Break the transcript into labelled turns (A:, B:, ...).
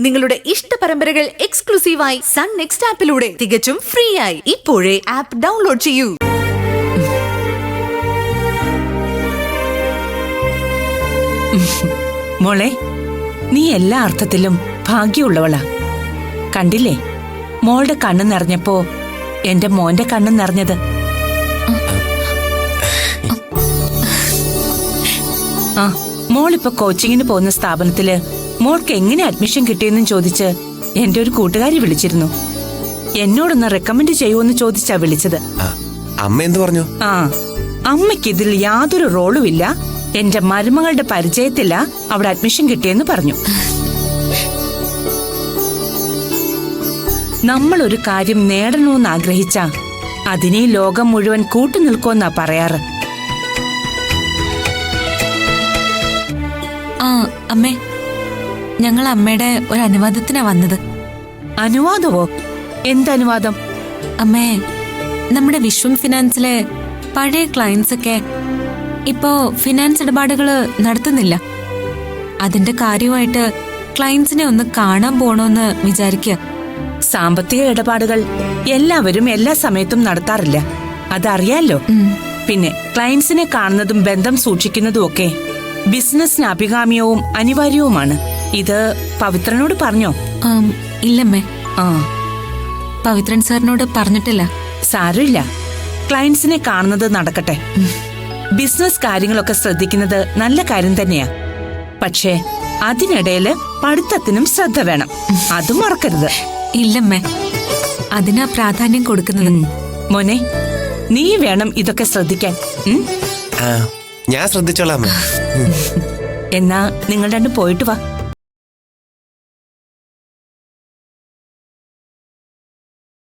A: നിങ്ങളുടെ ഇഷ്ട പരമ്പരകൾ എക്സ്ക്ലൂസീവായി സൺ നെക്സ്റ്റ് ആപ്പിലൂടെ തികച്ചും ഫ്രീ ആയി ഇപ്പോഴേ ആപ്പ് ഡൗൺലോഡ് ചെയ്യൂ.
B: മോളെ, നീ എല്ലാ അർത്ഥത്തിലും ഭാഗ്യമുള്ളവളാ. കണ്ടില്ലേ, മോളുടെ കണ്ണ് നിറഞ്ഞപ്പോ എന്റെ മോന്റെ കണ്ണ് നിറഞ്ഞത്. ആ, മോളിപ്പോ കോച്ചിങ്ങിന് പോകുന്ന സ്ഥാപനത്തില് മോൾക്ക് എങ്ങനെ അഡ്മിഷൻ കിട്ടിയെന്നും ചോദിച്ച് എന്റെ ഒരു കൂട്ടുകാരി വിളിച്ചിരുന്നു. എന്നോടൊന്ന് റെക്കമെൻഡ് ചെയ്യുമെന്ന് ചോദിച്ചാ വിളിച്ചത്.
C: അമ്മ എന്ത് പറഞ്ഞു?
B: ആ, അമ്മയ്ക്ക് ഇതിൽ യാതൊരു റോളും ഇല്ല, എന്റെ മരുമകളുടെ പരിചയത്തില അവിടെ അഡ്മിഷൻ കിട്ടിയെന്ന് പറഞ്ഞു. നമ്മൾ ഒരു കാര്യം നേടണമെന്ന് ആഗ്രഹിച്ച അതിനെ ലോകം മുഴുവൻ കൂട്ടുനിൽക്കുമെന്നാ പറയാറ്.
D: ആ അമ്മേ, ഞങ്ങൾ അമ്മയുടെ ഒരു അനുവാദത്തിനാ വന്നത്.
B: അനുവാദമോ? എന്തനുവാദം?
D: അമ്മേ, നമ്മുടെ വിശ്വം ഫിനാൻസിലെ പഴയ ക്ലയൻസ് ഒക്കെ ഇപ്പോ ഫിനാൻസ് ഇടപാടുകള് നടത്തുന്നില്ല. അതിന്റെ കാര്യമായിട്ട് ക്ലയൻസിനെ ഒന്ന് കാണാൻ പോണോന്ന് വിചാരിക്കുക.
B: സാമ്പത്തിക ഇടപാടുകൾ എല്ലാവരും എല്ലാ സമയത്തും നടത്താറില്ല, അതറിയാലോ. പിന്നെ ക്ലയൻസിനെ കാണുന്നതും ബന്ധം സൂക്ഷിക്കുന്നതും ഒക്കെ ബിസിനസിന് അഭികാമ്യവും അനിവാര്യവുമാണ്. ഇത് പവിത്രനോട് പറഞ്ഞോ?
D: ഇല്ലമ്മേ.
B: ആ,
D: പവിത്രൻ സാറിനോട് പറഞ്ഞിട്ടില്ല.
B: സാരമില്ല, ക്ലയൻസിനെ കാണുന്നത് നടക്കട്ടെ. ബിസിനസ് കാര്യങ്ങളൊക്കെ ശ്രദ്ധിക്കുന്നത് നല്ല കാര്യം തന്നെയാ. പക്ഷേ അതിനിടയില് പഠിത്തത്തിനും ശ്രദ്ധ വേണം, അതും മറക്കരുത്.
D: ഇല്ലമ്മേ, അതിനാ പ്രാധാന്യം കൊടുക്കുന്നത്.
B: മോനെ, നീ വേണം ഇതൊക്കെ ശ്രദ്ധിക്കാൻ.
C: ഞാൻ ശ്രദ്ധിച്ചോളാം.
B: എന്നാ നിങ്ങൾ രണ്ടും പോയിട്ട് വാ.